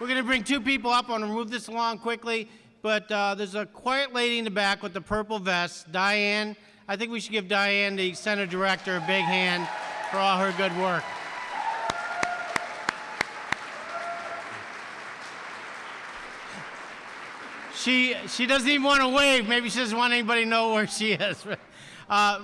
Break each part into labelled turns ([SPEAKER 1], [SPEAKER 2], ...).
[SPEAKER 1] We're going to bring two people up. I want to move this along quickly, but there's a quiet lady in the back with the purple vest, Diane. I think we should give Diane, the center director, a big hand for all her good work. She doesn't even want to wave. Maybe she doesn't want anybody to know where she is.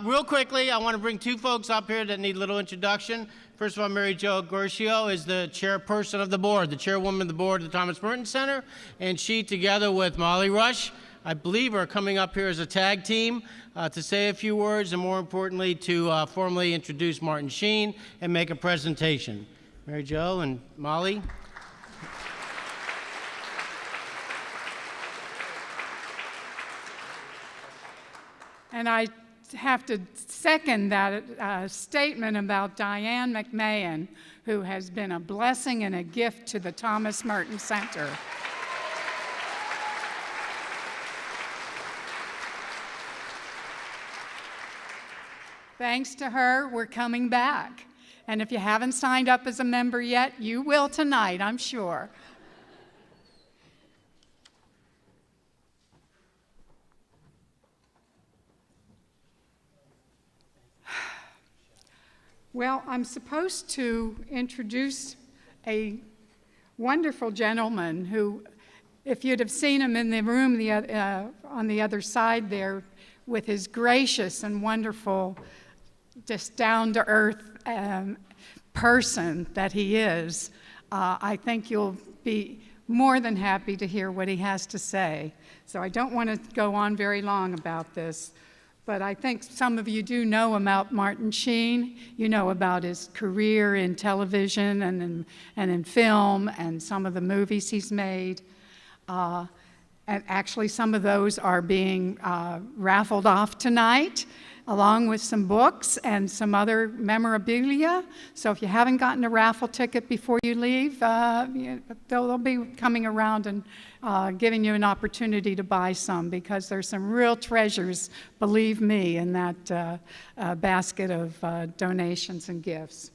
[SPEAKER 1] Real quickly, I want to bring two folks up here that need a little introduction. First of all, Mary Jo Guercio is the chairperson of the board, the chairwoman of the board of the Thomas Merton Center, and she, together with Molly Rush, I believe, are coming up here as a tag team to say a few words, and more importantly, to formally introduce Martin Sheen and make a presentation. Mary Jo and Molly.
[SPEAKER 2] And I have to second that statement about Diane McMahon, who has been a blessing and a gift to the Thomas Merton Center. Thanks to her, we're coming back. And if you haven't signed up as a member yet, you will tonight, I'm sure. Well, I'm supposed to introduce a wonderful gentleman who, if you'd have seen him in the room on the other side there, with his gracious and wonderful, just down-to-earth person that he is, I think you'll be more than happy to hear what he has to say. So I don't want to go on very long about this. But I think some of you do know about Martin Sheen. You know about his career in television and in film and some of the movies he's made. And actually, some of those are being raffled off tonight, along with some books and some other memorabilia. So if you haven't gotten a raffle ticket before you leave, they'll be coming around and giving you an opportunity to buy some, because there's some real treasures, believe me, in that basket of donations and gifts.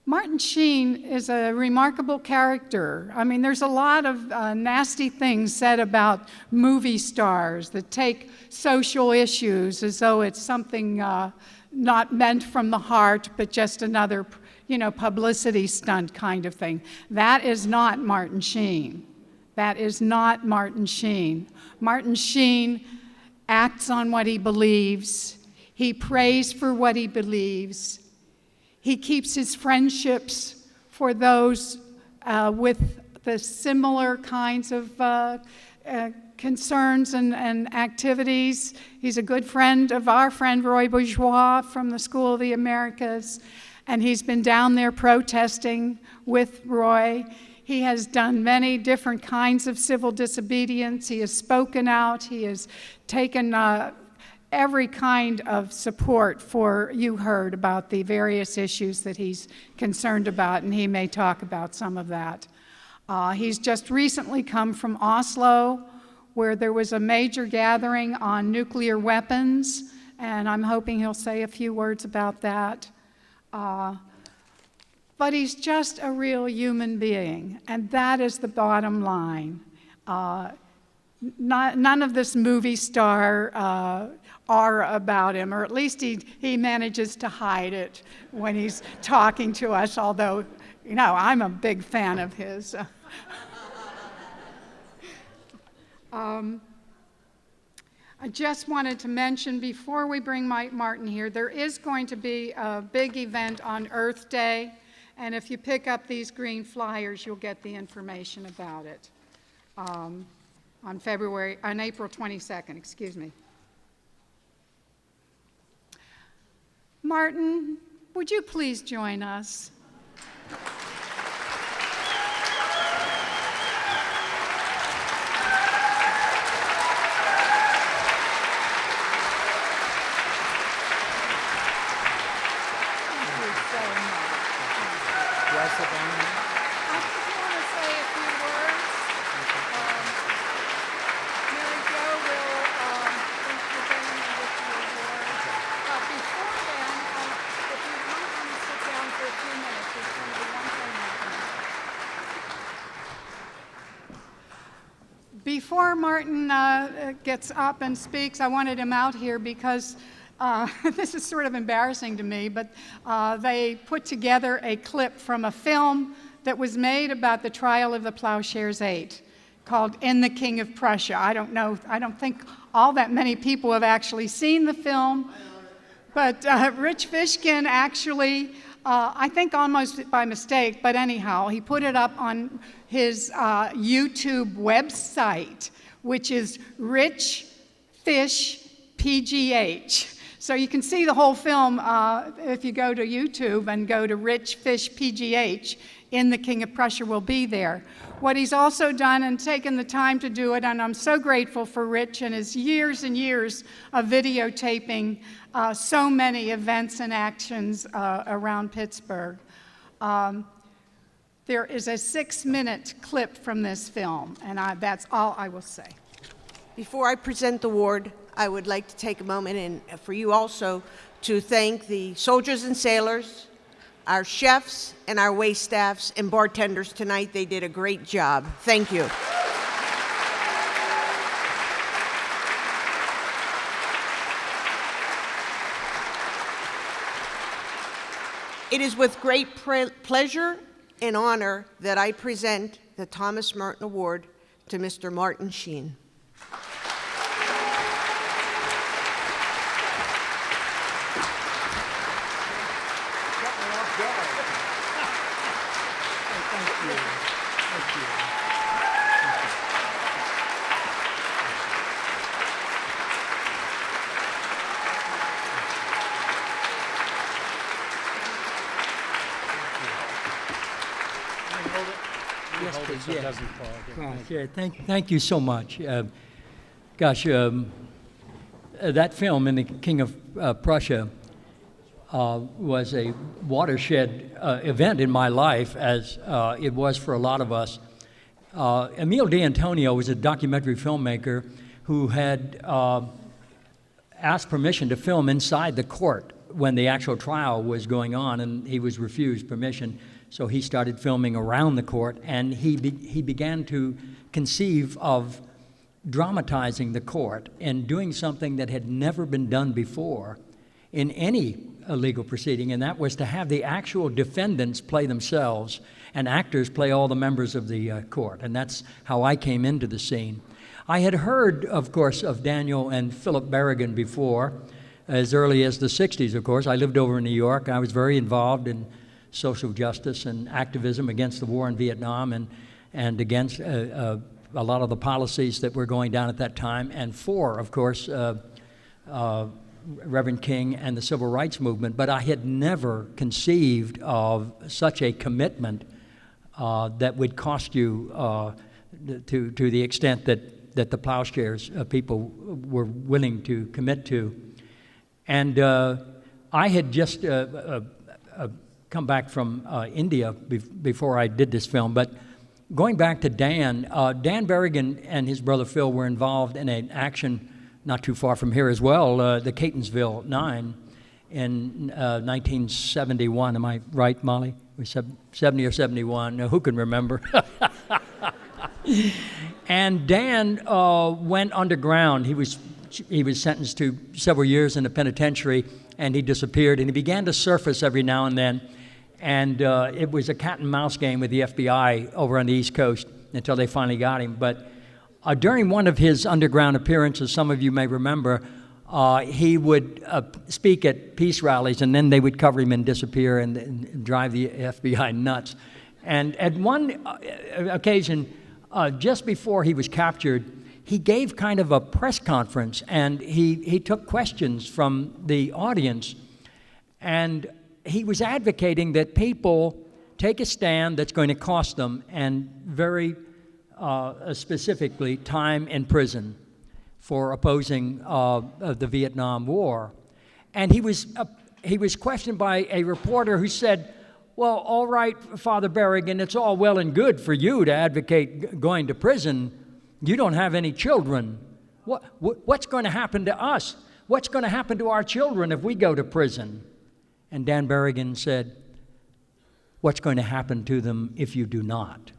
[SPEAKER 2] Martin Sheen is a remarkable character. I mean, there's a lot of nasty things said about movie stars that take social issues as though it's something not meant from the heart, but just another, publicity stunt kind of thing. That is not Martin Sheen. That is not Martin Sheen. Martin Sheen acts on what he believes. He prays for what he believes. He keeps his friendships for those with the similar kinds of concerns and activities. He's a good friend of our friend Roy Bourgeois from the School of the Americas, and he's been down there protesting with Roy. He has done many different kinds of civil disobedience. He has spoken out. He has taken every kind of support for, you heard about the various issues that he's concerned about, and he may talk about some of that. He's just recently come from Oslo, where there was a major gathering on nuclear weapons, and I'm hoping he'll say a few words about that. But he's just a real human being, and that is the bottom line. None of this movie star aura about him, or at least he manages to hide it when he's talking to us, although, I'm a big fan of his. I just wanted to mention, before we bring Mike Martin here, there is going to be a big event on Earth Day, and if you pick up these green flyers, you'll get the information about it on April 22nd, excuse me. Martin, would you please join us? Before Martin gets up and speaks, I wanted him out here because this is sort of embarrassing to me, but they put together a clip from a film that was made about the trial of the Plowshares 8 called In the King of Prussia. I don't think all that many people have actually seen the film, but Rich Fishkin actually, I think almost by mistake, but anyhow, he put it up on his YouTube website, which is Rich Fish PGH. So you can see the whole film if you go to YouTube and go to Rich Fish PGH. In the King of Prussia will be there. What he's also done and taken the time to do it, and I'm so grateful for Rich and his years and years of videotaping so many events and actions around Pittsburgh. There is a 6-minute clip from this film, and that's all I will say.
[SPEAKER 3] Before I present the award, I would like to take a moment and for you also to thank the soldiers and sailors, our chefs and our wait staffs and bartenders tonight. They did a great job. Thank you. It is with great pleasure and honor that I present the Thomas Merton Award to Mr. Martin Sheen.
[SPEAKER 1] So it doesn't fall.
[SPEAKER 4] Yeah, thank you so much. That film, In the King of Prussia, was a watershed event in my life, as it was for a lot of us. Emile D'Antonio was a documentary filmmaker who had asked permission to film inside the court when the actual trial was going on, and he was refused permission. So he started filming around the court, and he began to conceive of dramatizing the court and doing something that had never been done before in any legal proceeding, and that was to have the actual defendants play themselves and actors play all the members of the court, and that's how I came into the scene. I had heard, of course, of Daniel and Philip Berrigan before, as early as the 60s, of course. I lived over in New York. I was very involved in social justice and activism against the war in Vietnam and against a lot of the policies that were going down at that time, and for, of course, Reverend King and the Civil Rights Movement. But I had never conceived of such a commitment that would cost you to the extent that the Plowshares people were willing to commit to. And I had just come back from India before I did this film, but going back to Dan Berrigan and his brother Phil were involved in an action not too far from here as well, the Catonsville 9 in 1971. Am I right, Molly? 70 or 71, who can remember? And Dan went underground. He was sentenced to several years in the penitentiary, and he disappeared, and he began to surface every now and then. And it was a cat and mouse game with the FBI over on the East Coast until they finally got him. But during one of his underground appearances, some of you may remember, he would speak at peace rallies, and then they would cover him and disappear and drive the FBI nuts. And at one occasion, just before he was captured, he gave kind of a press conference, and he took questions from the audience. And he was advocating that people take a stand that's going to cost them, and very specifically time in prison for opposing the Vietnam War. And he was questioned by a reporter who said, "Well, all right, Father Berrigan, it's all well and good for you to advocate going to prison. You don't have any children. What's going to happen to us? What's going to happen to our children if we go to prison?" And Dan Berrigan said, "What's going to happen to them if you do not?"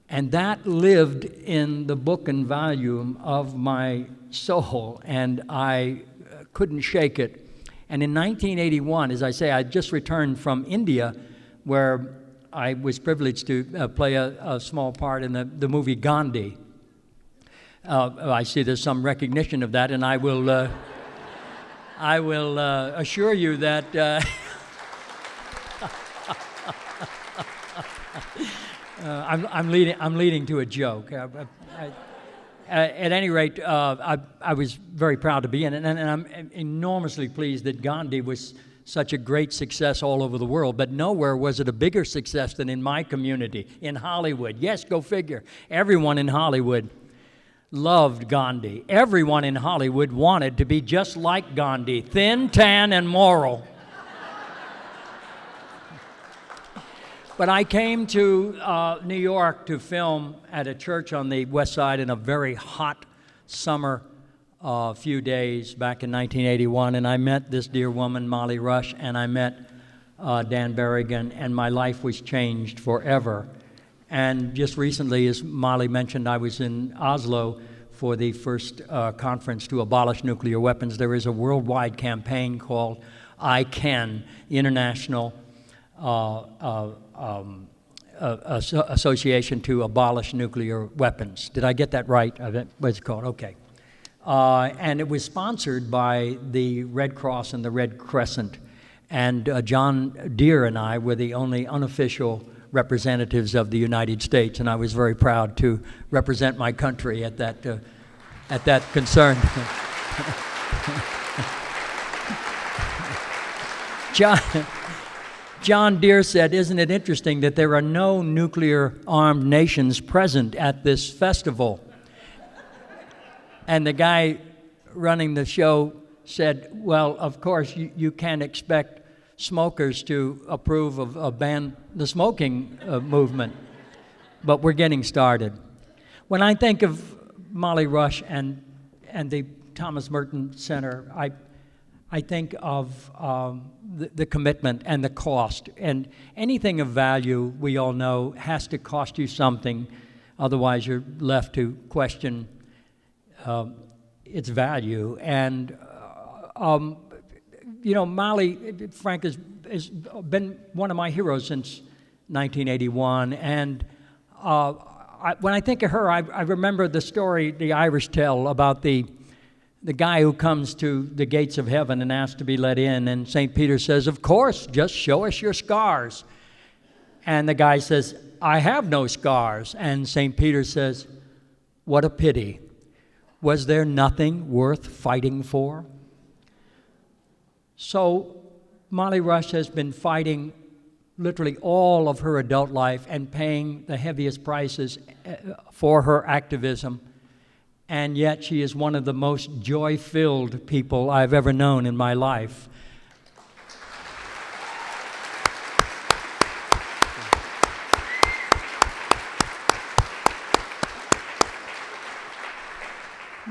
[SPEAKER 4] And that lived in the book and volume of my soul, and I couldn't shake it. And in 1981, as I say, I just returned from India, where I was privileged to play a small part in the movie Gandhi. I see there's some recognition of that, and I will assure you that I'm leading to a joke. At any rate, I was very proud to be in it, and I'm enormously pleased that Gandhi was such a great success all over the world, but nowhere was it a bigger success than in my community, in Hollywood. Yes, go figure. Everyone in Hollywood loved Gandhi. Everyone in Hollywood wanted to be just like Gandhi, thin, tan, and moral. But I came to New York to film at a church on the west side in a very hot summer few days back in 1981, and I met this dear woman, Molly Rush, and I met Dan Berrigan, and my life was changed forever. And just recently, as Molly mentioned, I was in Oslo for the first conference to abolish nuclear weapons. There is a worldwide campaign called I CAN, International Association to Abolish Nuclear Weapons. Did I get that right? What's it called? Okay. And it was sponsored by the Red Cross and the Red Crescent. And John Deere and I were the only unofficial representatives of the United States, and I was very proud to represent my country at that concern. John Deere said, "Isn't it interesting that there are no nuclear-armed nations present at this festival?" And the guy running the show said, "Well, of course, you can't expect smokers to approve of ban the smoking movement, but we're getting started." When I think of Molly Rush and the Thomas Merton Center, I think of the commitment and the cost. And anything of value, we all know, has to cost you something. Otherwise, you're left to question its value. And Molly, Frank, has been one of my heroes since 1981. And when I think of her, I remember the story the Irish tell about the guy who comes to the gates of heaven and asks to be let in. And St. Peter says, "Of course, just show us your scars." And the guy says, "I have no scars." And St. Peter says, "What a pity. Was there nothing worth fighting for?" So Molly Rush has been fighting literally all of her adult life and paying the heaviest prices for her activism. And yet she is one of the most joy-filled people I've ever known in my life.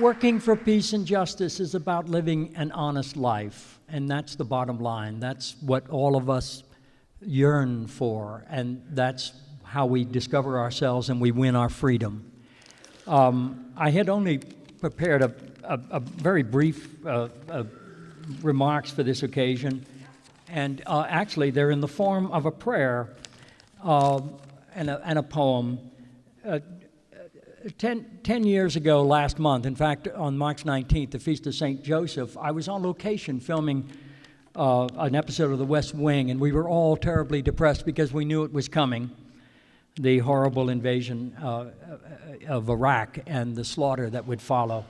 [SPEAKER 4] Working for peace and justice is about living an honest life, and that's the bottom line. That's what all of us yearn for, and that's how we discover ourselves and we win our freedom. I had only prepared a very brief remarks for this occasion, and actually they're in the form of a prayer and a poem. 10 years ago last month, in fact, on March 19th, the Feast of St. Joseph, I was on location filming an episode of The West Wing, and we were all terribly depressed because we knew it was coming, the horrible invasion of Iraq and the slaughter that would follow,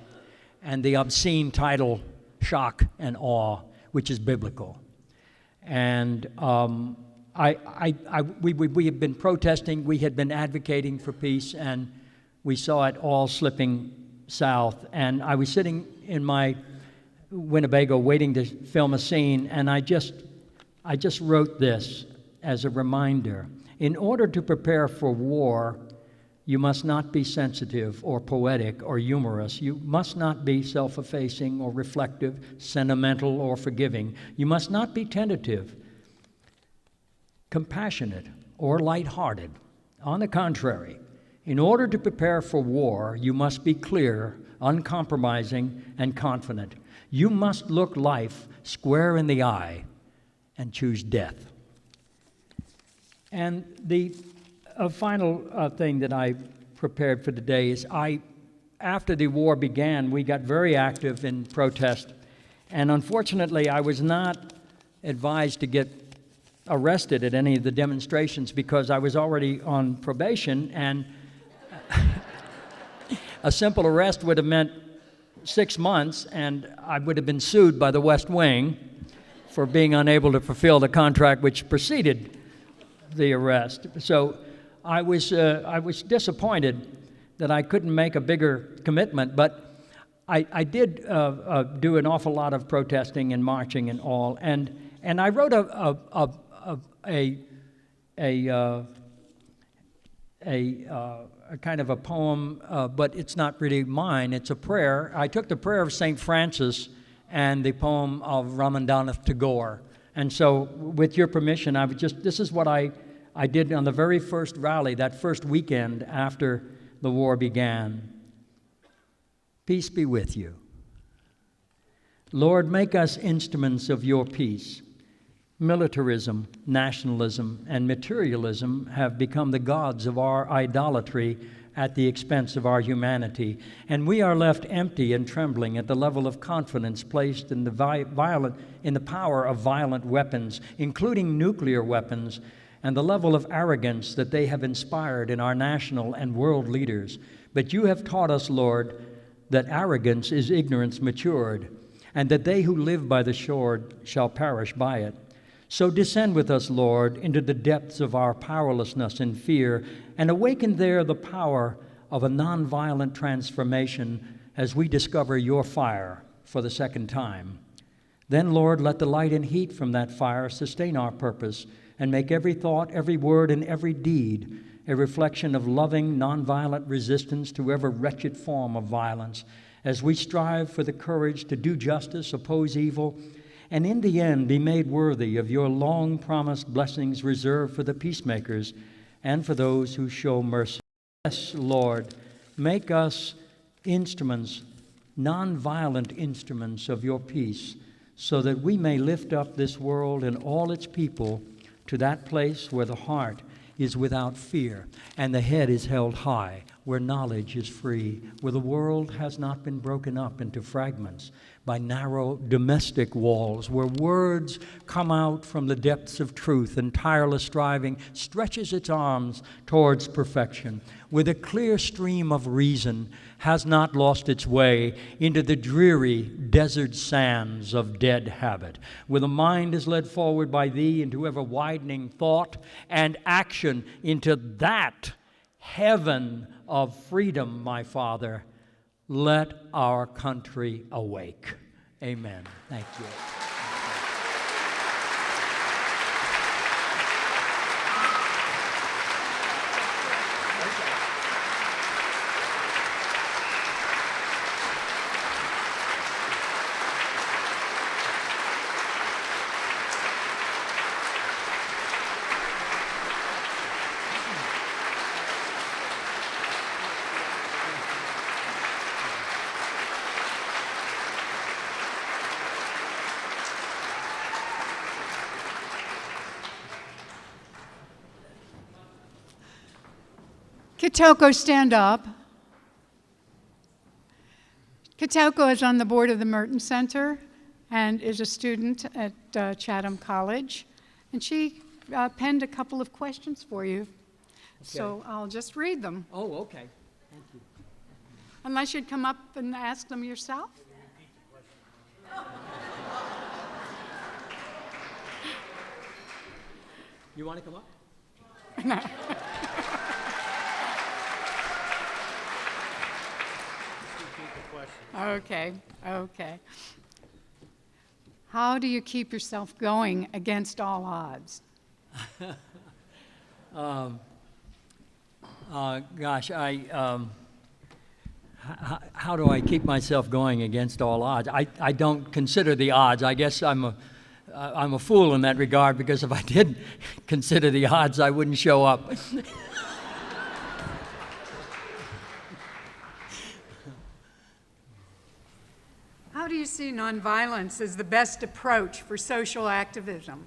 [SPEAKER 4] and the obscene title, Shock and Awe, which is biblical. And we had been protesting, we had been advocating for peace, and we saw it all slipping south. And I was sitting in my Winnebago waiting to film a scene, and I just wrote this as a reminder. In order to prepare for war, you must not be sensitive or poetic or humorous. You must not be self-effacing or reflective, sentimental or forgiving. You must not be tentative, compassionate, or lighthearted. On the contrary, In order to prepare for war, you must be clear, uncompromising, and confident. You must look life square in the eye and choose death. And the final thing that I prepared for today is after the war began, we got very active in protest. And unfortunately, I was not advised to get arrested at any of the demonstrations because I was already on probation, and a simple arrest would have meant 6 months, and I would have been sued by the West Wing for being unable to fulfill the contract which preceded the arrest. So I was disappointed that I couldn't make a bigger commitment, but I did do an awful lot of protesting and marching and all, and I wrote a kind of a poem, but it's not really mine. It's a prayer. I took the prayer of St. Francis and the poem of Rabindranath Tagore. And so, with your permission, this is what I did on the very first rally, that first weekend after the war began. Peace be with you. Lord, make us instruments of your peace. Militarism, nationalism, and materialism have become the gods of our idolatry at the expense of our humanity, and we are left empty and trembling at the level of confidence placed in the power of violent weapons, including nuclear weapons, and the level of arrogance that they have inspired in our national and world leaders. But you have taught us, Lord, that arrogance is ignorance matured, and that they who live by the sword shall perish by it. So descend with us, Lord, into the depths of our powerlessness and fear, and awaken there the power of a nonviolent transformation as we discover your fire for the second time. Then, Lord, let the light and heat from that fire sustain our purpose and make every thought, every word, and every deed a reflection of loving, nonviolent resistance to every wretched form of violence as we strive for the courage to do justice, oppose evil, and in the end be made worthy of your long-promised blessings reserved for the peacemakers and for those who show mercy. Yes, Lord, make us instruments, nonviolent instruments of your peace, so that we may lift up this world and all its people to that place where the heart is without fear and the head is held high, where knowledge is free, where the world has not been broken up into fragments by narrow domestic walls, where words come out from the depths of truth and tireless striving stretches its arms towards perfection, where the clear stream of reason has not lost its way into the dreary desert sands of dead habit, where the mind is led forward by thee into ever-widening thought and action into that heaven of freedom, my Father. Let our country awake. Amen. Thank you.
[SPEAKER 2] Kitoko, stand up. Kitoko is on the board of the Merton Center and is a student at Chatham College. And she penned a couple of questions for you. Okay. So I'll just read them.
[SPEAKER 4] Oh, okay. Thank you.
[SPEAKER 2] Unless you'd come up and ask them yourself.
[SPEAKER 4] You want to come up?
[SPEAKER 2] No. Okay. How do you keep yourself going against all odds?
[SPEAKER 4] Gosh, how do I keep myself going against all odds? I don't consider the odds. I guess I'm a fool in that regard, because if I did consider the odds, I wouldn't show up.
[SPEAKER 2] do you see nonviolence as the best approach for social activism?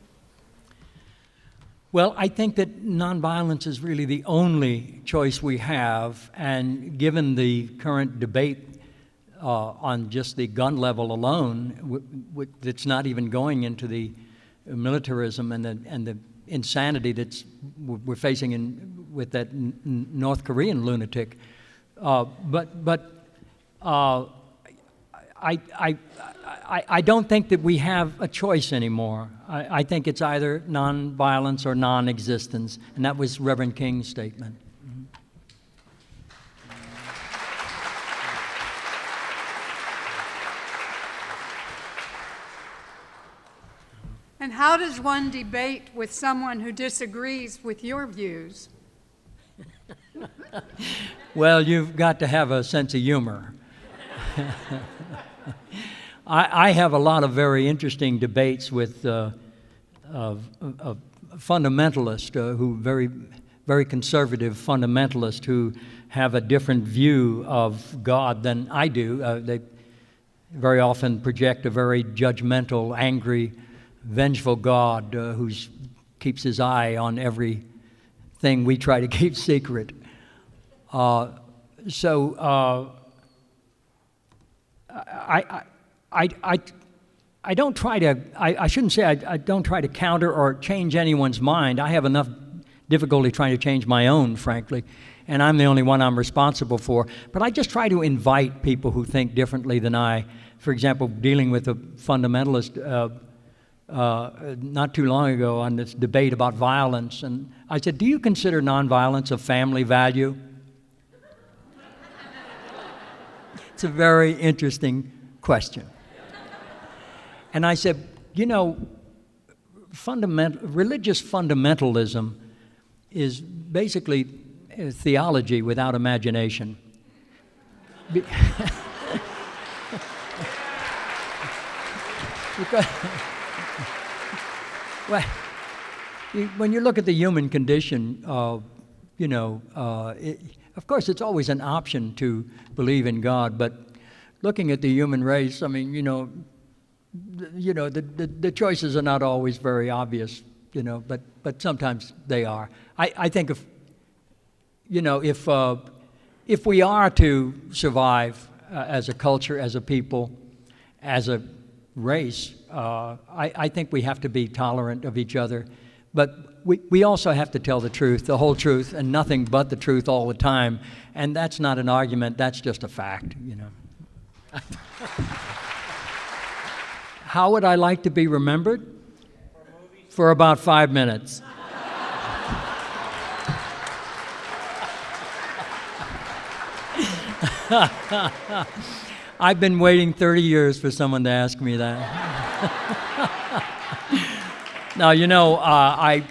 [SPEAKER 4] Well, I think that nonviolence is really the only choice we have, and given the current debate on just the gun level alone, that's not even going into the militarism and the insanity we're facing with that North Korean lunatic. I don't think that we have a choice anymore. I think it's either nonviolence or non-existence, and that was Reverend King's statement.
[SPEAKER 2] And how does one debate with someone who disagrees with your views?
[SPEAKER 4] Well, you've got to have a sense of humor. I have a lot of very interesting debates with a fundamentalist who very conservative fundamentalists who have a different view of God than I do. They very often project a very judgmental, angry, vengeful God who keeps his eye on everything we try to keep secret. I don't try to, I shouldn't say I don't try to counter or change anyone's mind. I have enough difficulty trying to change my own, frankly, and I'm the only one I'm responsible for. But I just try to invite people who think differently than I. For example, dealing with a fundamentalist not too long ago on this debate about violence, and I said, do you consider nonviolence a family value? It's a very interesting question. And I said, you know, religious fundamentalism is basically theology without imagination. Because, well, when you look at the human condition, of course, it's always an option to believe in God, but looking at the human race, I mean, the choices are not always very obvious, but sometimes they are. I think if we are to survive as a culture, as a people, as a race, I think we have to be tolerant of each other, but we also have to tell the truth, the whole truth, and nothing but the truth all the time. And that's not an argument, that's just a fact, How would I like to be remembered? For about 5 minutes. I've been waiting 30 years for someone to ask me that. Now, I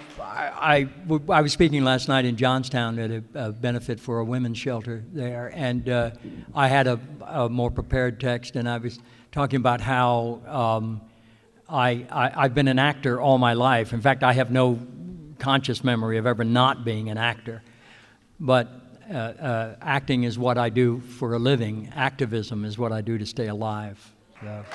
[SPEAKER 4] was speaking last night in Johnstown at a benefit for a women's shelter there, and I had a more prepared text, and I was talking about how I've been an actor all my life. In fact, I have no conscious memory of ever not being an actor. But acting is what I do for a living. Activism is what I do to stay alive. So,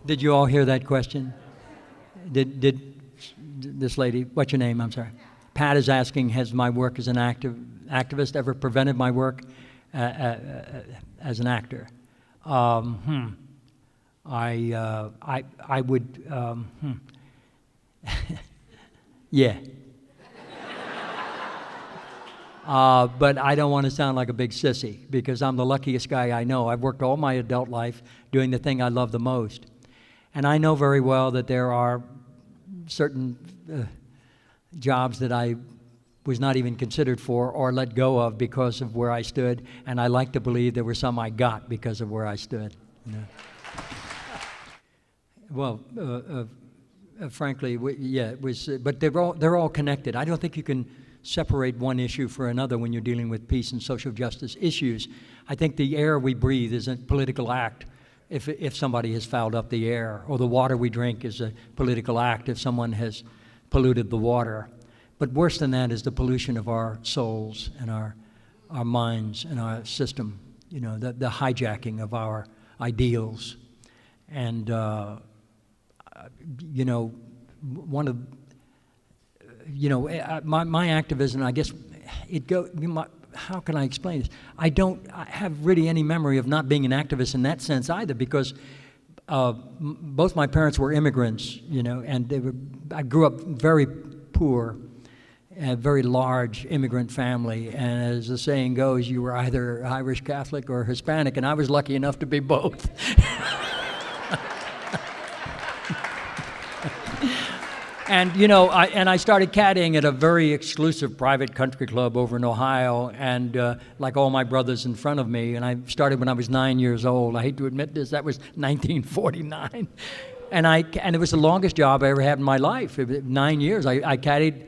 [SPEAKER 4] Did you all hear that question? Did this lady, what's your name? I'm sorry. Pat is asking, has my work as an activist ever prevented my work as an actor? I would, yeah. But I don't want to sound like a big sissy because I'm the luckiest guy I know. I've worked all my adult life doing the thing I love the most. And I know very well that there are certain jobs that I was not even considered for or let go of because of where I stood, and I like to believe there were some I got because of where I stood. Well, frankly, yeah, it was, but they're all connected. I don't think you can separate one issue for another when you're dealing with peace and social justice issues. I think the air we breathe is a political act if somebody has fouled up the air, or the water we drink is a political act if someone has polluted the water. But worse than that is the pollution of our souls and our minds and our system, you know, the hijacking of our ideals. And, you know, one of, you know, my activism, I guess, how can I explain this? I don't have really any memory of not being an activist in that sense either, because both my parents were immigrants, you know, and I grew up very poor, a very large immigrant family, and as the saying goes, you were either Irish Catholic or Hispanic, and I was lucky enough to be both. And, you know, I started caddying at a very exclusive private country club over in Ohio, and like all my brothers in front of me, and I started when I was 9 years old. I hate to admit this, that was 1949. And it was the longest job I ever had in my life. 9 years. I caddied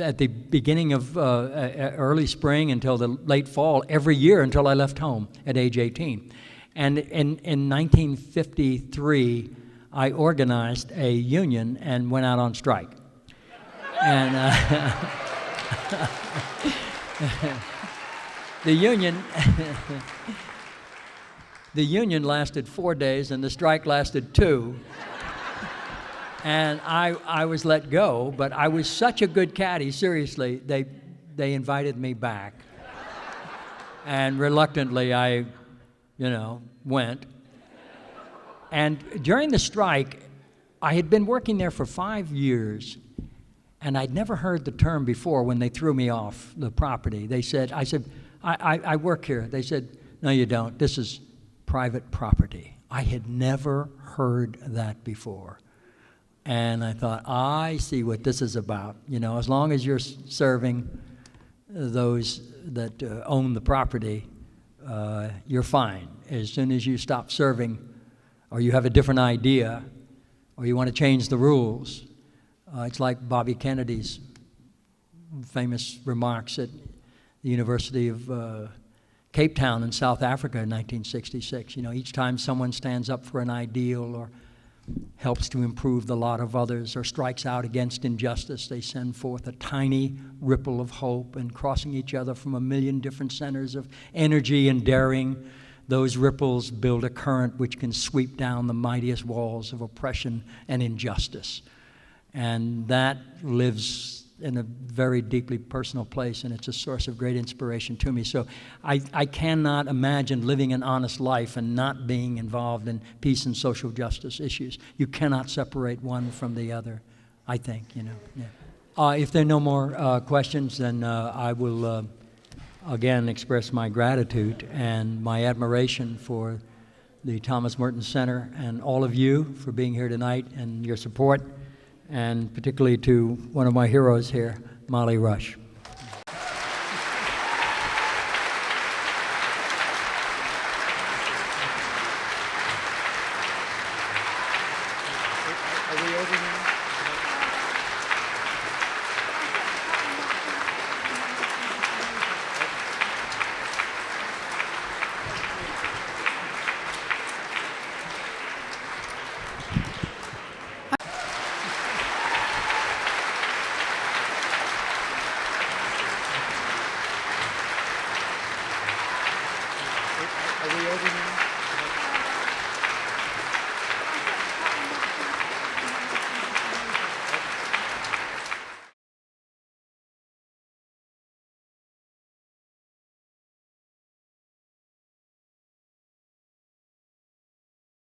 [SPEAKER 4] at the beginning of early spring until the late fall every year until I left home at age 18. And in 1953, I organized a union and went out on strike. And the union lasted 4 days and the strike lasted 2. And I was let go, but I was such a good caddy, seriously, they invited me back. And reluctantly I, you know, went. And during the strike, I had been working there for 5 years, and I'd never heard the term before when they threw me off the property. I said, I work here. They said, no, you don't. This is private property. I had never heard that before. And I thought, I see what this is about. You know, as long as you're serving those that own the property, you're fine. As soon as you stop serving, or you have a different idea, or you want to change the rules. It's like Bobby Kennedy's famous remarks at the University of Cape Town in South Africa in 1966. You know, each time someone stands up for an ideal or helps to improve the lot of others or strikes out against injustice, they send forth a tiny ripple of hope, and crossing each other from a million different centers of energy and daring, those ripples build a current which can sweep down the mightiest walls of oppression and injustice. And that lives in a very deeply personal place, and it's a source of great inspiration to me. So I cannot imagine living an honest life and not being involved in peace and social justice issues. You cannot separate one from the other, I think, you know. Yeah. If there are no more questions, then I will again express my gratitude and my admiration for the Thomas Merton Center and all of you for being here tonight and your support, and particularly to one of my heroes here, Molly Rush.
[SPEAKER 5] Are we over now? Are we over now?